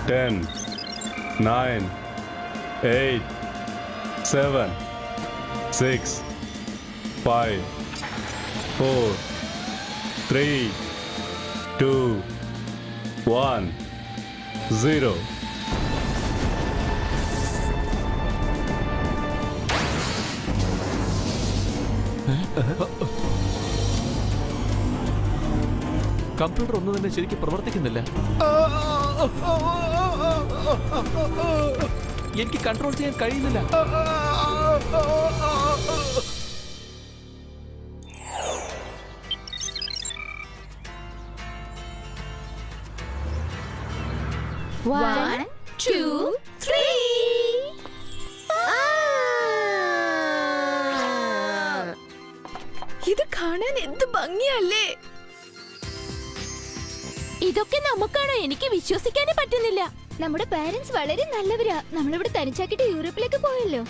10, 9, 8, 7, 6, 5, 4, 3, 2, 1, 0. Computer ഒന്നും തന്നെ ശരിക്കും പ്രവർത്തിക്കുന്നില്ല. എനിക്ക് കൺട്രോൾ ചെയ്യാൻ കഴിയുന്നില്ല. One, two, three. ഇത് കാണാൻ എന്ത് ഭംഗിയല്ലേ. ഇതൊക്കെ നമുക്കാണോ? എനിക്ക് വിശ്വസിക്കാനേ പറ്റുന്നില്ല. നമ്മുടെ പാരന്റ്സ് വളരെ നല്ലവരാ. നമ്മളിവിടെ തനിച്ചാക്കിട്ട് യൂറോപ്പിലേക്ക് പോയല്ലോ.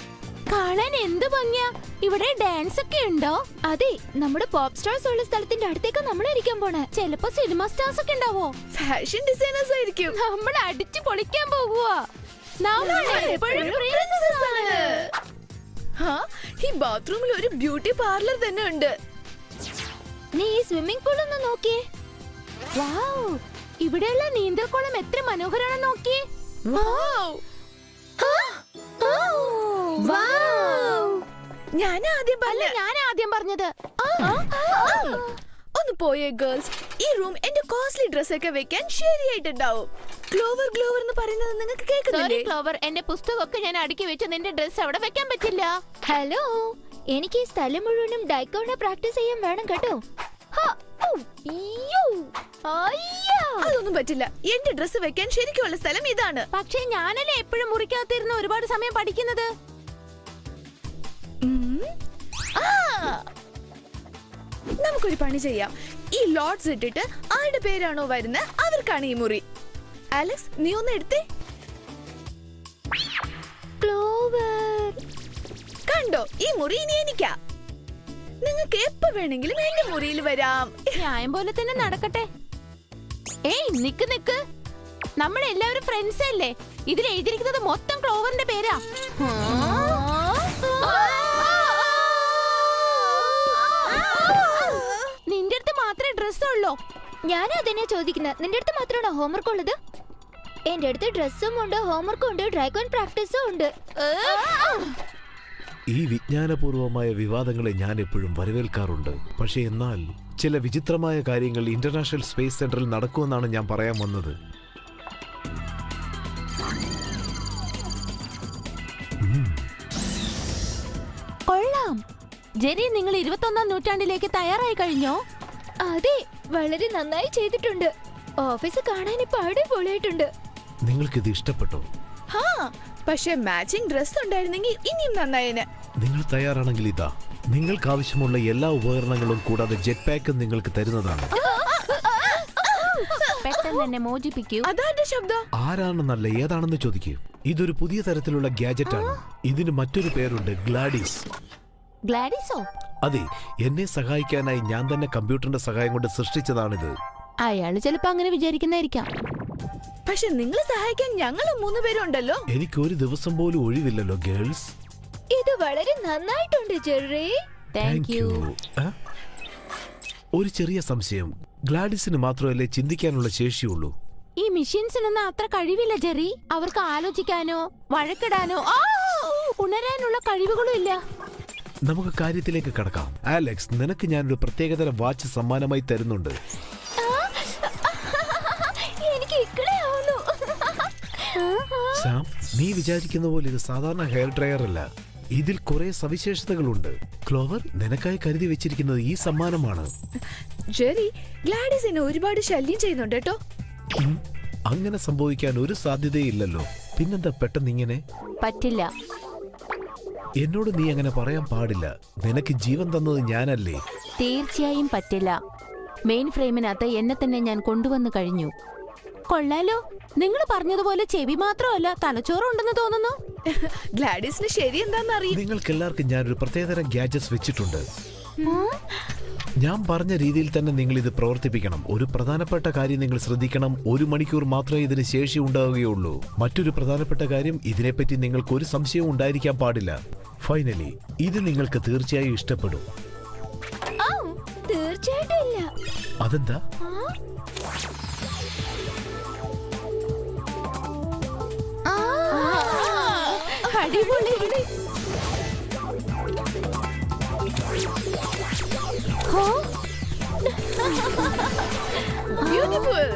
കാണാൻ എന്ത് ഭംഗിയാ. ഇവിടെ ഡാൻസ് ഒക്കെ ഉണ്ടോ? അതെ, നമ്മുടെ പോപ്പ് സ്റ്റാർസ് ഉള്ള സ്ഥലത്തിന്റെ അടുത്തേക്ക് നമ്മളായിരിക്കാൻ പോണേ. ചിലപ്പോ സിനിമ സ്റ്റാർസ് ഒക്കെ ഉണ്ടാവോ? ഫാഷൻ ഡിസൈനേഴ്സ് ആയിരിക്കും. നമ്മൾ അടിച്ചു പൊളിക്കാൻ പോകുവാ. ഈ ബാത്റൂമിൽ ഒരു ബ്യൂട്ടി പാർലർ തന്നെ ഉണ്ട്. നീ ഈ സ്വിമ്മിംഗ് പൂൾ ഒന്ന് നോക്കിയേ. വാവ്, ഇവിടെയുള്ള നീന്തൽക്കുളം എത്ര മനോഹരമാണെന്ന് നോക്കിയേ. ഞാൻ ആദ്യം പറഞ്ഞത്. ഒന്ന് പോയേ ഗേൾസ്. ഈ റൂം എന്റെ കോസ്റ്റ്ലി ഡ്രസ് ഒക്കെ വെക്കാൻ ശരിയായിട്ടുണ്ടാവും. ക്ലോവർ ഗ്ലോവർ എന്ന് പറയുന്നത് നിങ്ങൾക്ക് കേൾക്കുന്നില്ലേ? ക്ലോവർ, എന്റെ പുസ്തകമൊക്കെ ഞാൻ അടുക്കി വെച്ച് നിന്റെ ഡ്രസ് അവിടെ വെക്കാൻ പറ്റില്ല. ഹലോ, എനിക്ക് ഈ സ്ഥലം മുഴുവനും ഡൈക്കോണ പ്രാക്ടീസ് ചെയ്യാൻ വേണം കേട്ടോ. അതൊന്നും പറ്റില്ല. എന്റെ ഡ്രസ് വെക്കാൻ ശരിക്കുള്ള സ്ഥലം ഇതാണ്. പക്ഷേ ഞാനല്ലേ എപ്പോഴും മുറിക്കാത്തിരുന്ന ഒരുപാട് സമയം പഠിക്കുന്നത്. നമുക്കൊരു പണി ചെയ്യാം. ഈ ലോഡ്സ് ഇട്ടിട്ട് ആരുടെ പേരാണോ വരുന്നത് അവർക്കാണ് ഈ മുറി. അലക്സ്, നീ ഒന്ന് എടുത്തേ. ക്ലോവർ, കണ്ടോ? ഈ മുറി ഇനി എനിക്കാ. നിങ്ങൾക്ക് എപ്പോ വേണമെങ്കിലും എന്റെ മുറിയിൽ വരാം. ന്യായം പോലെ തന്നെ നടക്കട്ടെ. ഏയ്, നിക്ക്. നമ്മളെല്ലാവരും ഫ്രണ്ട്സ് അല്ലേ? ഇതിൽ എഴുതിയിരിക്കുന്നത് മൊത്തം ക്ലോവറിന്റെ പേരാ. നിന്റെ അടുത്ത് മാത്രമേ ഡ്രസ് ഉള്ളൂ. ഞാനും അതിനെ ചോദിക്കുന്നത്. നിന്റെ അടുത്ത് മാത്രമാണോ ഹോംവർക്ക് ഉള്ളത്? എന്റെ അടുത്ത് ഡ്രസ്സും ഉണ്ട്, ഹോംവർക്കും ഉണ്ട്, ഡ്രാഗൺ പ്രാക്ടീസും ഉണ്ട്. ഈ വിജ്ഞാനപൂർവമായ വിവാദങ്ങളെ ഞാൻ എപ്പോഴും വരവേൽക്കാറുണ്ട്. പക്ഷേ എന്നാൽ ചില വിചിത്രമായ കാര്യങ്ങൾ ഇന്റർനാഷണൽ സ്പേസ് സെന്ററിൽ നടക്കുമെന്നാണ് ഞാൻ പറയാൻ വന്നത്. കൊള്ളാം. ജെറി, നിങ്ങൾ 21ാം നൂറ്റാണ്ടിലേക്ക് തയ്യാറായി കഴിഞ്ഞോ? അതെ, വളരെ നന്നായി ചെയ്തിട്ടുണ്ട്. ഓഫീസ് കാണാൻ ഇപ്പൊ അടിപൊളിയായിട്ടുണ്ട്. നിങ്ങൾക്കിത് ഇഷ്ടപ്പെട്ടോ? പക്ഷെ മാച്ചിങ് ഡ്രസ് ഉണ്ടായിരുന്നെങ്കിൽ ഇനിയും നന്നായേനെ. നിങ്ങൾ തയ്യാറാണെങ്കിൽ ഇതാ, നിങ്ങൾക്ക് ആവശ്യമുള്ള എല്ലാ ഉപകരണങ്ങളും കൂടാതെ ജെറ്റ് പാക്കും നിങ്ങൾക്ക് തരുന്നതാണ്. പെട്ടെന്ന് തന്നെ മോചിപ്പിക്കൂ. അതാരുടെ ശബ്ദം? ആരാണെന്നല്ല, ഏതാണെന്ന് ചോദിക്കൂ. ഇതൊരു പുതിയ തരത്തിലുള്ള ഗാഡ്ജറ്റ് ആണ്. ഇതിന് മറ്റൊരു പേരുണ്ട്, ഗ്ലാഡിസ്. ഗ്ലാഡിസോ? അതെ, എന്നെ സഹായിക്കാനായി ഞാൻ തന്നെ കമ്പ്യൂട്ടറിന്റെ സഹായം കൊണ്ട് സൃഷ്ടിച്ചതാണിത്. അയാള് ചിലപ്പോ അങ്ങനെ വിചാരിക്കുന്നതായിരിക്കാം. പക്ഷെ നിങ്ങളെ സഹായിക്കാൻ ഞങ്ങൾ 3 പേരുണ്ടല്ലോ. എനിക്ക് ഒരു ദിവസം പോലും ഒഴിവില്ലല്ലോ ഗേൾസ്. ഇത് വളരെ നന്നായിട്ടുണ്ട് ജെറി. Thank you. ഒരു ചെറിയ സംശയം, ഗ്ലാഡിസിന് മാത്രമല്ലേ ചിന്തിക്കാനുള്ള ശേഷിയുള്ളൂ? ഈ മെഷീൻസിനൊന്നും അത്ര കഴിവില്ല ജെറി. അവർക്ക് ആലോചിക്കാനോ വഴക്കിടാനോ ഉണരാനുള്ള കഴിവുകളും ഇല്ല. നമുക്ക് കാര്യത്തിലേക്ക് കടക്കാം. അലക്സ്, നിനക്ക് ഞാനൊരു പ്രത്യേകതരം വാച്ച് സമ്മാനമായി തരുന്നുണ്ട്. സാം, നീ വിചാരിക്കുന്ന പോലെ ഇത് സാധാരണ ഹെയർ ഡ്രയർ അല്ല. ഇതിൽ കുറെ സവിശേഷതകളുണ്ട്. ക്ലോവർ, നിനക്കായി കരുതി വെച്ചിരിക്കുന്നത് ഈ സമ്മാനമാണ്. ജെറി, ഗ്ലാഡിസിനെ ഒരുപാട് ശല്യം ചെയ്യുന്നുണ്ട് കേട്ടോ. അങ്ങനെ സംഭവിക്കാൻ ഒരു സാധ്യതയില്ലല്ലോ. പിന്നെന്താ പെട്ടെന്ന് ഇങ്ങനെ? പറ്റില്ല. എന്നോട് നീ അങ്ങനെ പറയാൻ പാടില്ല. നിനക്ക് ജീവൻ തന്നത് ഞാനല്ലേ? തീർച്ചയായും പറ്റില്ല. മെയിൻ ഫ്രെയിമിനകത്ത് എന്നെ തന്നെ ഞാൻ കൊണ്ടുവന്നു കഴിഞ്ഞു. കൊള്ളാലോ. നിങ്ങൾ പറഞ്ഞതുപോലെ ചെവി മാത്രമല്ല, തലച്ചോറുണ്ടെന്ന് തോന്നുന്നു. ഗ്ലാഡിസിന് ശരി എന്താന്ന് അറിയാം. നിങ്ങൾക്ക് എല്ലാവർക്കും ഞാനൊരു പ്രത്യേകതരം ഗാഡ്ജറ്റ്സ് വെച്ചിട്ടുണ്ട്. ഞാൻ പറഞ്ഞ രീതിയിൽ തന്നെ നിങ്ങൾ ഇത് പ്രവർത്തിപ്പിക്കണം. ഒരു പ്രധാനപ്പെട്ട കാര്യം നിങ്ങൾ ശ്രദ്ധിക്കണം. 1 മണിക്കൂർ മാത്രമേ ഇതിന് ശേഷി ഉണ്ടാവുകയുള്ളൂ. മറ്റൊരു പ്രധാനപ്പെട്ട കാര്യം, ഇതിനെപ്പറ്റി നിങ്ങൾക്ക് ഒരു സംശയവും ഉണ്ടായിരിക്കാൻ പാടില്ല. ഫൈനലി ഇത് നിങ്ങൾക്ക് തീർച്ചയായും ഇഷ്ടപ്പെടും. തീർച്ചയായിട്ടും ഇല്ല. അതെന്താ? അടിപൊളി. Beautiful.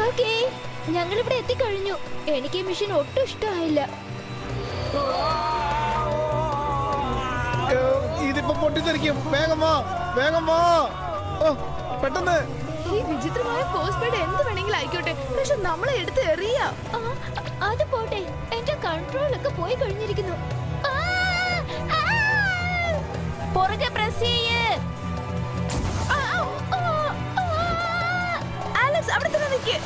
ഓക്കേ, ഞങ്ങളിവിടെ എത്തിക്കഴിഞ്ഞു. എനിക്ക് ഈ മിഷൻ ഒട്ടും ഇഷ്ടമായില്ല. ഇതിപ്പോ പൊട്ടിത്തെറിക്കും. വേഗം വാ, വേഗം വാ, പെട്ടെന്ന്. ഈ വിചിത്രമായ ഫോഴ്സ് ബീഡ് എന്ത് വേണമെങ്കിലും ആയിക്കോട്ടെ, പക്ഷെ നമ്മളെ എടുത്ത് എറിയാം. അത് പോട്ടെ, എന്റെ കൺട്രോൾ ഒക്കെ പോയി കഴിഞ്ഞിരിക്കുന്നു. പുറകെ പ്രസ് ചെയ്യ്. ആലക്സ് അവിടെ തന്നെ നിൽക്ക്.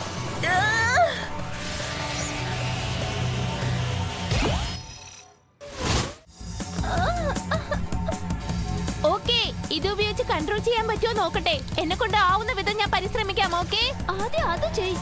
ഓക്കേ, ഇത് ഉപയോഗിച്ച് കൺട്രോൾ ചെയ്യാൻ പറ്റുമോ നോക്കട്ടെ. എന്നെ കൊണ്ട് ആവുന്ന വിധം ഞാൻ പരിശ്രമിക്കാം. ഓക്കേ, ആദ്യം അത് ചെയ്.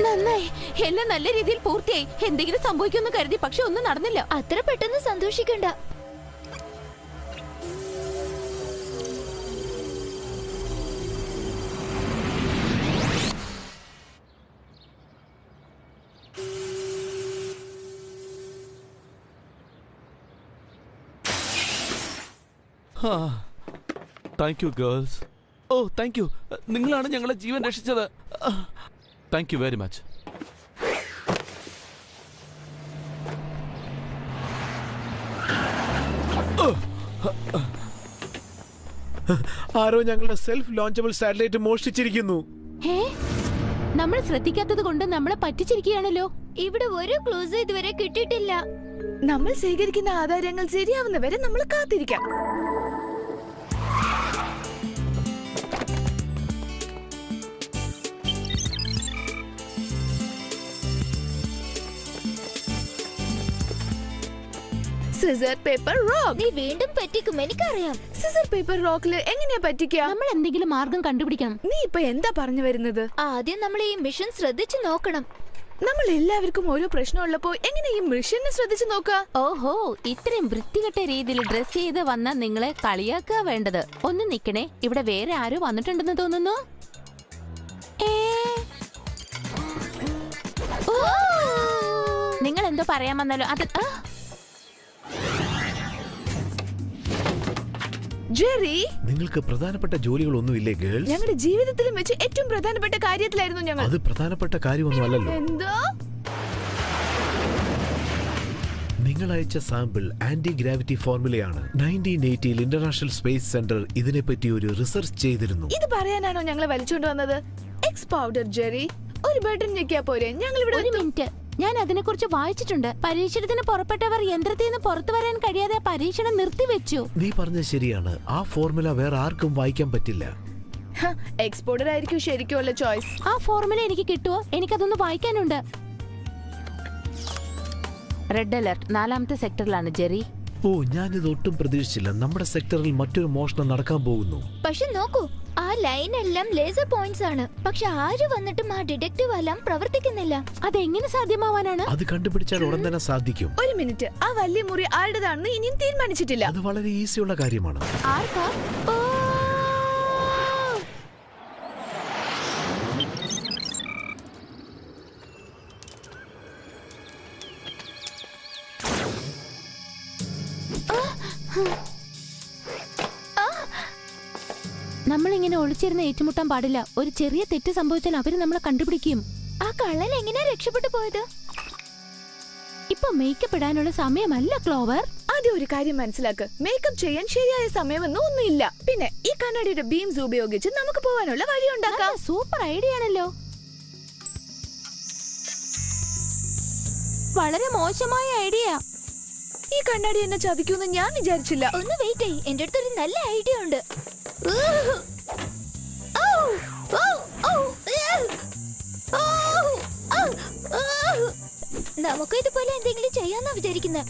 നന്നായി, എല്ലാം നല്ല രീതിയിൽ പൂർത്തിയായി. എന്തെങ്കിലും സംഭവിക്കുമെന്ന് കരുതി, പക്ഷെ ഒന്നും നടന്നില്ല. അത്ര പെട്ടെന്ന് സന്തോഷിക്കണ്ട. Thank you girls. Oh thank you. നിങ്ങളാണ് ഞങ്ങളെ ജീവൻ രക്ഷിച്ചത്. Thank you very much. ആരോ ഞങ്ങളുടെ സെൽഫ് ലോഞ്ചബിൾ സാറ്റലൈറ്റ് മോഷ്ടിച്ചിരിക്കുന്നു. നമ്മൾ ശ്രദ്ധിക്കാത്തത് കൊണ്ട് നമ്മളെ പറ്റിച്ചിരിക്കുകയാണല്ലോ. ഇവിടെ ഒരു ക്ലൂസ് ഇതുവരെ കിട്ടിയിട്ടില്ല. നമ്മൾ സ്വീകരിക്കുന്ന ആധാരങ്ങൾ ശരിയാവുന്നവരെ നമ്മൾ കാത്തിരിക്കാം. Scissor paper rock. നീ വീണ്ടും പറ്റിക്കും, എനിക്കറിയാം. സിസർ പേപ്പർ റോക്കില് എങ്ങനെയാ പറ്റിക്കുക? നമ്മൾ എന്തെങ്കിലും മാർഗം കണ്ടുപിടിക്കണം. നീ ഇപ്പൊ എന്താ പറഞ്ഞു വരുന്നത്? ആദ്യം നമ്മൾ ഈ മിഷൻ ശ്രദ്ധിച്ചു നോക്കണം. നമ്മൾ എല്ലാവർക്കും ഓരോ പ്രശ്നം ഉള്ളപ്പോ എങ്ങനെ ഈ മിഷനെ ശ്രദ്ധിച്ചു നോക്ക? ഓഹോ, ഇത്രയും വൃത്തികെട്ട രീതിയിൽ ഡ്രസ് ചെയ്ത് വന്ന നിങ്ങളെ കളിയാക്കുക വേണ്ടത്. ഒന്ന് നിക്കണേ, ഇവിടെ വേറെ ആരോ വന്നിട്ടുണ്ടെന്ന് തോന്നുന്നു. നിങ്ങൾ എന്തോ പറയാൻ വന്നാലോ? അത് ജെറി, നിങ്ങൾക്ക് പ്രധാനപ്പെട്ട ജോലികളൊന്നുമില്ലേ ഗേൾസ്? ഞങ്ങളുടെ ജീവിതത്തിലും വെച്ച് ഏറ്റവും പ്രധാനപ്പെട്ട കാര്യത്തിലായിരുന്നു ഞങ്ങൾ. അത് പ്രധാനപ്പെട്ട കാര്യമൊന്നും അല്ലല്ലോ. എന്തോ? നിങ്ങൾ അയച്ച സാമ്പിൾ ആന്റി ഗ്രാവിറ്റി ഫോർമുലയാണ്. 1980 ഇന്റർനാഷണൽ സ്പേസ് സെന്റർ ഇതിനെപ്പറ്റി ഒരു റിസർച്ച് ചെയ്തിരുന്നു. ഇത് പറയാനാണോ ഞങ്ങളെ വലിച്ചുകൊണ്ട് വന്നത്? എക്സ് പൗഡർ ജെറി, ഒരു ബട്ടൺ ഞെക്കിയാ പോരെ ഞങ്ങൾ ഇവിടെ. ഒരു മിനിറ്റ്, ഞാൻ അതിനെക്കുറിച്ച് വായിച്ചിട്ടുണ്ട്. പരീക്ഷണത്തിന് പുറപ്പെട്ടവർ യന്ത്രത്തിൽ നിന്ന് പുറത്തു വരാൻ കഴിയാതെ പരീക്ഷണം നിർത്തിവെച്ചു. നീ പറഞ്ഞത് ശരിയാണ്. ആ ഫോർമുല വേറെ ആർക്കും വായിക്കാൻ പറ്റില്ല. എക്സ് പൗഡർ ആയിരിക്കും ശരിക്കുള്ള ചോയ്സ്. ആ ഫോർമുല എനിക്ക് കിട്ടുമോ? എനിക്കതൊന്ന് വായിക്കാനുണ്ട്. റെഡ് അലർട്ട് 4ാമത്തെ സെക്ടറിലാണ് ജെറി. ഓ, ഞാനിത് ഒട്ടും പ്രതീക്ഷിച്ചില്ല. നമ്മുടെ സെക്ടറിൽ മറ്റൊരു മോഷണം നടക്കാൻ പോകുന്നു. പക്ഷെ നോക്കൂ, ആ ലൈൻ എല്ലാം ലേസർ പോയിന്റ്സ് ആണ്. പക്ഷെ ആര് വന്നിട്ടും ആ ഡിറ്റക്റ്റീവ് എല്ലാം പ്രവർത്തിക്കുന്നില്ല. അതെങ്ങനെ സാധ്യമാവാനാണ്? അത് കണ്ടുപിടിച്ചാൽ ഉടൻ തന്നെ സാധിക്കും. ഒരു മിനിറ്റ്, ആ വലിയ മുറി ആരുടേതാണെന്ന് ഇനിയും തീരുമാനിച്ചിട്ടില്ല. അത് വളരെ ഈസിയുള്ള കാര്യമാണ്. ആർക്കാ? ഓ, നമ്മളിങ്ങനെ ഒളിച്ചിരുന്ന് ഏറ്റുമുട്ടാൻ പാടില്ല. ഒരു ചെറിയ തെറ്റ് സംഭവിച്ചാൽ അവര് നമ്മളെ കണ്ടുപിടിക്കും. ആ കള്ളൻ എങ്ങനെയാ രക്ഷപ്പെട്ടു പോയത്? ഇപ്പൊ മേക്കപ്പ് ഇടാനുള്ള സമയമല്ല ക്ലോവർ. ആദ്യം ഒരു കാര്യം മനസ്സിലാക്ക്, മേക്കപ്പ് ചെയ്യാൻ ശരിയായ സമയമൊന്നും ഒന്നുമില്ല. പിന്നെ ഈ കണ്ണാടിയുടെ ബീംസ് ഉപയോഗിച്ച് നമുക്ക് പോവാനുള്ള വഴി ഉണ്ടാക്കാം. സൂപ്പർ ഐഡിയ ആണല്ലോ. വളരെ മോശമായ ഐഡിയ. ഈ കണ്ണാടി എന്നെ ചതിക്കൂന്ന് ഞാൻ വിചാരിച്ചില്ല. ഒന്ന് വെയിറ്റ് ചെയ്യ്, എന്റെ അടുത്ത് ഒരു നല്ല ഐഡിയ ഉണ്ട്. നമുക്ക് ഇതുപോലെ എന്തെങ്കിലും ചെയ്യാന്നാ വിചാരിക്കുന്നത്.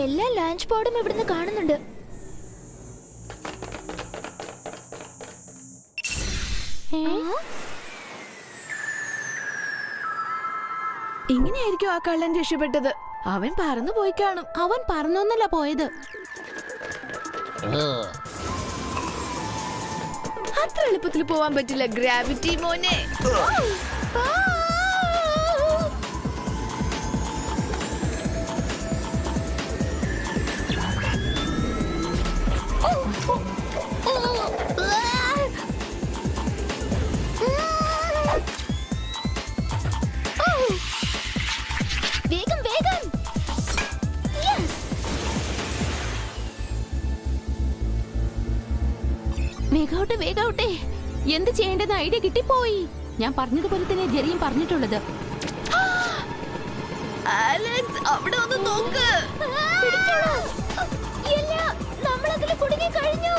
എല്ലാ ലാഞ്ച് പോഡും ഇവിടുന്ന് കാണുന്നുണ്ട്. ഇങ്ങനെയായിരിക്കും ആ കള്ളൻ രക്ഷപ്പെട്ടത്. അവൻ പറന്നു പോയി കാണും. അവൻ പറന്നൊന്നല്ല പോയത്. അത്ര എളുപ്പത്തിൽ പോവാൻ പറ്റില്ല ഗ്രാവിറ്റി മോനെ. വേഗം വേഗം. വേഗാവട്ടെ വേഗാവട്ടെ. എന്ത് ചെയ്യേണ്ടെന്ന് ഐഡിയ കിട്ടിപ്പോയി. ഞാൻ പറഞ്ഞതുപോലെ തന്നെ ജെറിയും പറഞ്ഞിട്ടുള്ളത്. അലക്സ്, അവിടെ ഒന്ന് നോക്ക്. നമ്മളതില് കുടുങ്ങി കഴിഞ്ഞു.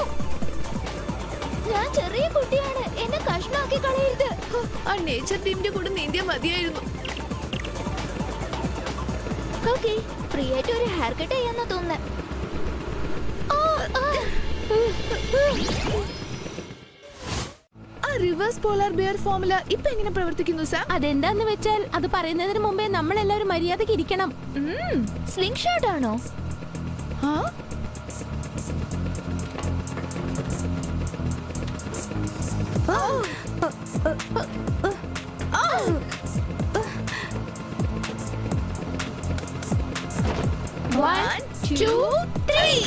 ഞാൻ ചെറിയ കുട്ടിയാണ്, എന്നെ കഷ്ണാക്കി കളയരുത്. ആ നേച്ചർ ടീമിന്റെ കൂടെ നീന്തിയ മതിയായിരുന്നു. ഓക്കേ, ഫ്രീ ആയിട്ട് ഒരു ഹെയർ കട്ട് ചെയ്യാന്നാ തോന്നുന്നത്. ആ റിവേഴ്സ് പോളാർ ബിയർ ഫോർമുല ഇപ്പൊ എങ്ങനെ പ്രവർത്തിക്കുന്നു സാർ? അതെന്താന്ന് വെച്ചാൽ അത് പറയുന്നതിന് മുമ്പേ നമ്മൾ എല്ലാവരും മര്യാദക്ക് ഇരിക്കണം. സ്ലിംഗ് ഷോട്ട് ആണോ? One, two, three.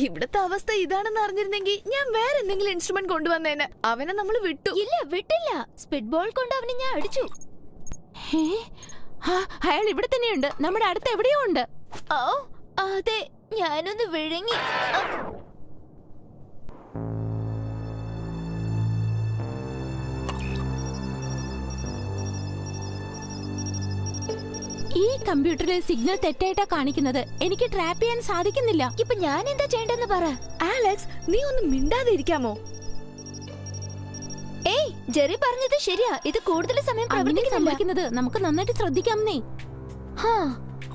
ഇവിടത്തെ അവസ്ഥ ഇതാണെന്ന് അറിഞ്ഞിരുന്നെങ്കിൽ ഞാൻ വേറെ എന്തെങ്കിലും ഇൻസ്ട്രുമെന്റ് കൊണ്ടുവന്നേനെ. അവനെ നമ്മൾ വിട്ടു. ഇല്ല, വിട്ടില്ല. സ്പിഡ് ബോൾ കൊണ്ട് അവനെ ഞാൻ അടിച്ചു. അയാൾ ഇവിടെ തന്നെയുണ്ട്. നമ്മുടെ അടുത്ത് എവിടെയോ ഉണ്ട്. അതെ, ഞാനൊന്ന് വിഴുങ്ങി. ഈ കമ്പ്യൂട്ടറിൽ സിഗ്നൽ തെറ്റായിട്ടാ കാണിക്കുന്നത്. എനിക്ക് ട്രാപ്പ് ചെയ്യാൻ സാധിക്കുന്നില്ല. ഇപ്പൊ ഞാൻ എന്താ ചെയ്യേണ്ടെന്ന് പറ. ആലക്സ്, നീ ഒന്ന് മിണ്ടാതെ ഇരിക്കാമോ? ഏയ്, ജെറി പറഞ്ഞത് ശരിയാ. ഇത് കൂടുതൽ സമയം പ്രവർത്തിക്കുന്നത് നമുക്ക് നന്നായിട്ട് ശ്രദ്ധിക്കാമെന്നേ.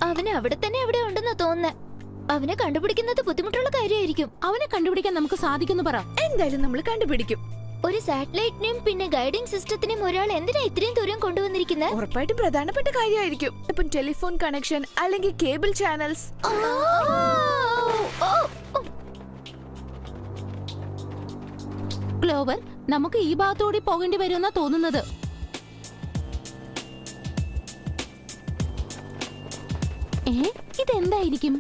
അവന് അവിടെ തന്നെ എവിടെ ഉണ്ടെന്ന് തോന്നുന്നേ. അവനെ കണ്ടുപിടിക്കുന്നത് ബുദ്ധിമുട്ടുള്ള കാര്യമായിരിക്കും. അവനെ കണ്ടുപിടിക്കാൻ നമുക്ക് സാധിക്കുന്നു പറ. എന്തായാലും നമ്മൾ കണ്ടുപിടിക്കും. ഒരു സാറ്റലൈറ്റിനെയും പിന്നെ ഗൈഡിംഗ് സിസ്റ്റത്തിനെയും ഒരാൾ എന്തിനാ ഇത്രയും ദൂരം കൊണ്ടുവന്നിരിക്കുന്നത്? ഉറപ്പായിട്ടും പ്രധാനപ്പെട്ട കാര്യമായിരിക്കും. ഇപ്പൊ ടെലിഫോൺ കണക്ഷൻ അല്ലെങ്കിൽ കേബിൾ ചാനൽസ്. ക്ലോവർ, നമുക്ക് ഈ ഭാഗത്തോടെ പോകേണ്ടി വരുമെന്നാ തോന്നുന്നത്. ഇതെന്തായിരിക്കും?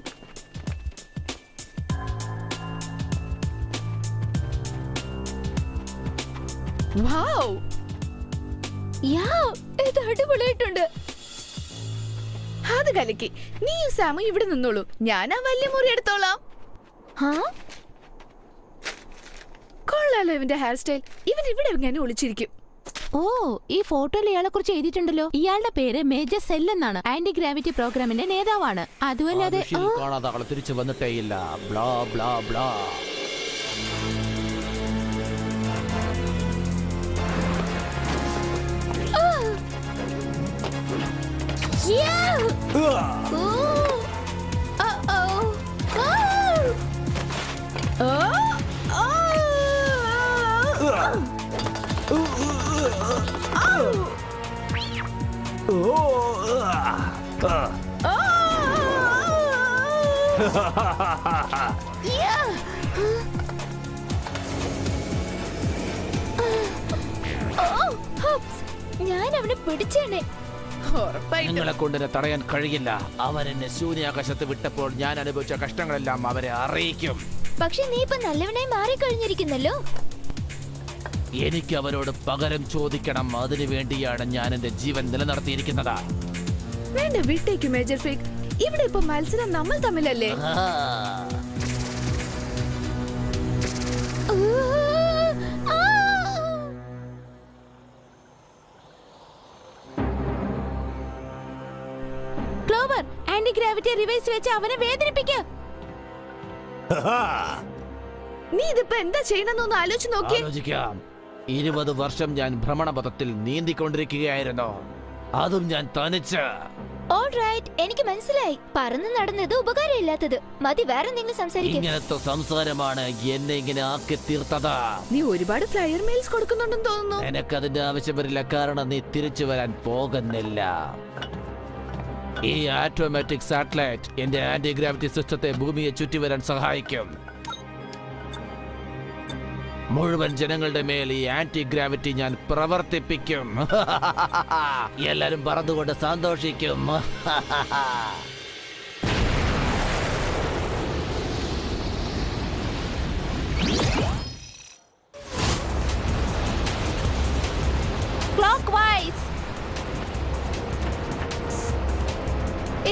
ഇത് അടിപൊളിയായിട്ടുണ്ട്. അത് കലക്കി. നീ സാമു ഇവിടെ നിന്നോളൂ, ഞാൻ ആ വലിയ മുറി എടുത്തോളാം. കൊള്ളാലോ ഇവന്റെ ഹെയർ സ്റ്റൈൽ. ഇവൻ ഇവിടെ എങ്ങനെ ഒളിച്ചിരിക്കും? ഓ, ഈ ഫോട്ടോയിൽ ഇയാളെ കുറിച്ച് എഴുതിയിട്ടുണ്ടല്ലോ. ഇയാളുടെ പേര് മേജർ സെൽ എന്നാണ്. ആന്റി ഗ്രാവിറ്റി പ്രോഗ്രാമിന്റെ നേതാവാണ്. അതുമല്ലാതെ തിരിച്ചു വന്നിട്ടേ ഇല്ല. Blah blah blah. ഞാൻ അവനെ പിടിച്ചേനെ. ഉറപ്പായിട്ടും. നിങ്ങളെ കൊണ്ടിനെ തടയാൻ കഴിയില്ല. അവൻ എന്നെ ശൂന്യാകാശത്ത് വിട്ടപ്പോൾ ഞാൻ അനുഭവിച്ച കഷ്ടങ്ങളെല്ലാം അവരെ അറിയിക്കും. പക്ഷെ നീ ഇപ്പൊ നല്ലവനായി മാറിക്കഴിഞ്ഞിരിക്കുന്നല്ലോ. എനിക്ക് അവരോട് പകരം ചോദിക്കണം. അതിനു വേണ്ടിയാണ് ഞാൻ എന്റെ ജീവൻ നിലനിർത്തിയിരിക്കുന്നത്. വേണ്ട, വിട്ടേക്ക് മേജർ ഫേക്ക്. ഇവിടെ ഇപ്പൊ മത്സരം നമ്മൾ തമ്മിലല്ലേ? ക്ലോവർ, ആന്റി ഗ്രാവിറ്റി റിവൈസ് വെച്ച് അവനെ വേദനിപ്പിക്കുക. നീ ഇതിപ്പോ എന്താ ചെയ്യണമെന്നൊന്ന് ആലോചിച്ച് നോക്കിയേ. ആലോചിക്കാം. 20 വർഷം ഞാൻ ഭ്രമണപഥത്തിൽ നീന്തിക്കൊണ്ടിരിക്കുകയായിരുന്നു. അതും ഞാൻ തനിച്ച്. ഓൾറൈറ്റ്, എനിക്ക് മനസ്സിലായി. പറന്ന് നടന്നത് ഉപകാരമില്ലാത്തത്. മതി, വേറെ എന്തെങ്കിലും സംസാരിക്കും. ഇങ്ങനത്തെ സംസാരമാണ് എന്നെ ഇങ്ങനെ ആക്കി തീർത്തത്. നീ ഒരുപാട് ഫ്ലയർ മെയിൽസ് കൊടുക്കുന്നുണ്ടെന്ന് തോന്നുന്നു. എനക്കതിന്റെ ആവശ്യം വരില്ല, കാരണം നീ തിരിച്ചു വരാൻ പോകുന്നില്ല. ഈ ആറ്റോമാറ്റിക് സാറ്റലൈറ്റ് എന്റെ ആന്റി ഗ്രാവിറ്റി സിസ്റ്റത്തെ ഭൂമിയെ ചുറ്റി വരാൻ സഹായിക്കും. മുഴുവൻ ജനങ്ങളുടെ മേൽ ഈ ആന്റി ഗ്രാവിറ്റി ഞാൻ പ്രവർത്തിപ്പിക്കും. എല്ലാരും പറന്നുകൊണ്ട് സന്തോഷിക്കും. ക്ലോക്ക്വൈസ്.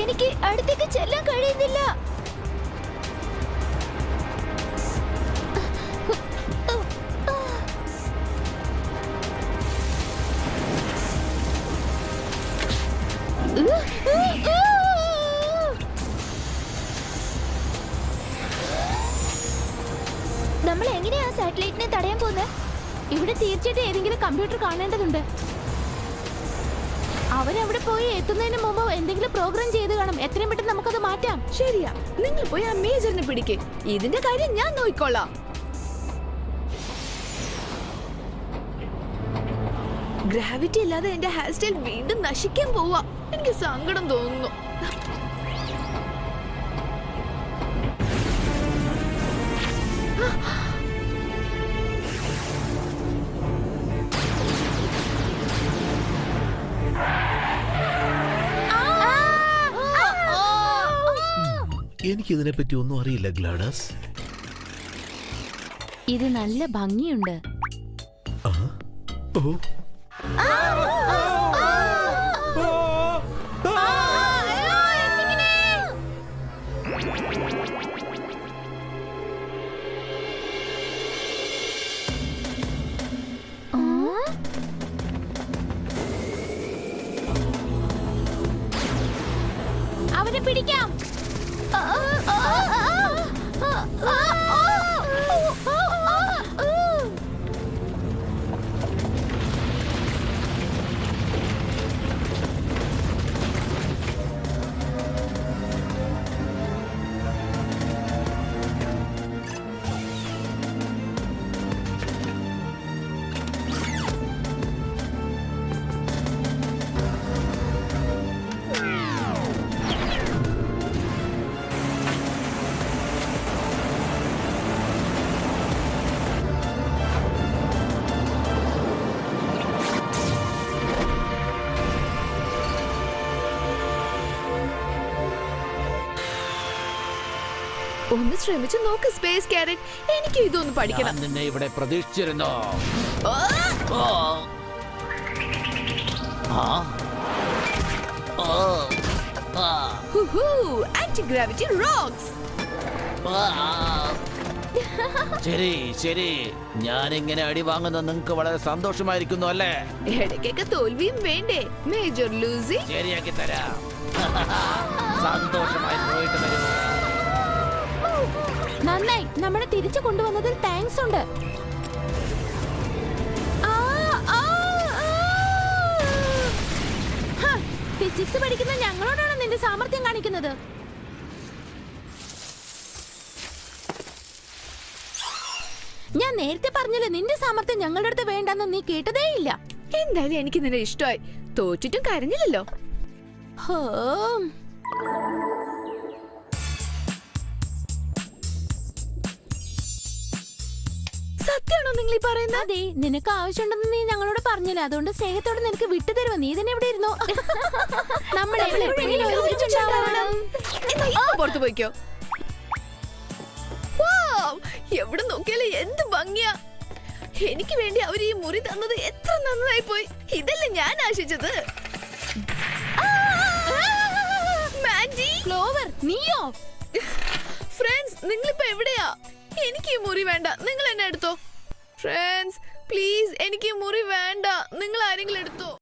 എനിക്ക് അടുത്തേക്ക് ചെല്ലാൻ കഴിയുന്നില്ല. നമ്മൾ എങ്ങനെയാ സാറ്റലൈറ്റിനെ തടയാൻ പോകുന്നത്? ഇവിടെ തീർച്ചയായിട്ടും ഏതെങ്കിലും കമ്പ്യൂട്ടർ കാണേണ്ടതുണ്ട്. അവരവിടെ പോയി എത്തുന്നതിന് മുമ്പ് എന്തെങ്കിലും പ്രോഗ്രാം ചെയ്ത് കാണും. എത്രയും പെട്ടെന്ന് നമുക്കത് മാറ്റാം. ശരിയാ, നിങ്ങൾ പോയി ആ മേജറിനെ പിടിക്കേ. ഇതിന്റെ കാര്യം ഞാൻ നോക്കിക്കോളാം. ഗ്രാവിറ്റി ഇല്ലാതെ എന്റെ ഹെയർ സ്റ്റൈൽ വീണ്ടും നശിക്കാൻ പോവാ. എനിക്ക് സങ്കടം തോന്നുന്നു. എനിക്കിതിനെപ്പറ്റി ഒന്നും അറിയില്ല ഗ്ലാഡസ്. ഇത് നല്ല ഭംഗിയുണ്ട്. ഓ, അവനെ പിടിക്കാം. ഒന്ന് ശ്രമിച്ചു നോക്ക് സ്പേസ് ക്യാരറ്റ്. എനിക്ക് ഇതൊന്ന് പഠിക്കണം. ഞാൻ നിന്നെ ഇവിടെ പ്രതീക്ഷിച്ചിരുന്നു. Anti gravity rocks. ശരി ശരി, ഞാൻ ഇങ്ങനെ അടി വാങ്ങുന്നത് നിങ്ങൾക്ക് വളരെ സന്തോഷമായിരിക്കുന്നു അല്ലേ? ഇടയ്ക്കൊക്കെ തോൽവിയും വേണ്ടേ മേജർ ലൂസി? ശരിയാക്കി തരാം. സന്തോഷമായി പോയിട്ട് വരൂ. നന്നായി, നമ്മളെ തിരിച്ചു കൊണ്ടുവന്നതിൽ താങ്ക്സ് ഉണ്ട്. ഫിസിക്സ് പഠിക്കുന്ന ഞങ്ങളോടാണ് നിന്റെ സാമർത്ഥ്യം കാണിക്കുന്നത്. ഞാൻ നേരത്തെ പറഞ്ഞില്ലേ നിന്റെ സാമർത്ഥ്യം ഞങ്ങളുടെ അടുത്ത് വേണ്ടെന്ന് നീ കേട്ടതേ ഇല്ല. എന്തായാലും എനിക്ക് നിന്നെ ഇഷ്ടമായി. തോറ്റിട്ടും കരഞ്ഞില്ലല്ലോ. സത്യമാണോ നിങ്ങൾ ഈ പറയുന്നത്? അതെ, നിനക്ക് ആവശ്യമുണ്ടെന്ന് നീ ഞങ്ങളോട് പറഞ്ഞില്ല, അതുകൊണ്ട് സ്നേഹത്തോടെ നിനക്ക് വിട്ടുതരുമോ? നീ തന്നെ എവിടെ ഇരുന്നോ? നമ്മൾ എപ്പോഴെങ്കിലും ഒരുമിച്ചുണ്ടാവണം. എന്നാ ഇപ്പൊ പുറത്തു പോയിക്കോ. എവിടെ നോക്കിയാലും എന്ത് ഭംഗിയാ. എനിക്ക് വേണ്ടി അവർ ഈ മുറി തന്നത് എത്ര നന്നായി പോയി. ഇതല്ലേ ഞാൻ ആശിച്ചത്. ക്ലോവർ, നീയോ? ഫ്രണ്ട്സ്, നിങ്ങളിപ്പോ എവിടെയാ? എനിക്ക് ഈ മുറി വേണ്ട, നിങ്ങൾ എന്നെ എടുത്തോ. ഫ്രണ്ട്സ് പ്ലീസ്, എനിക്ക് ഈ മുറി വേണ്ട, നിങ്ങൾ ആരെങ്കിലും എടുത്തോ.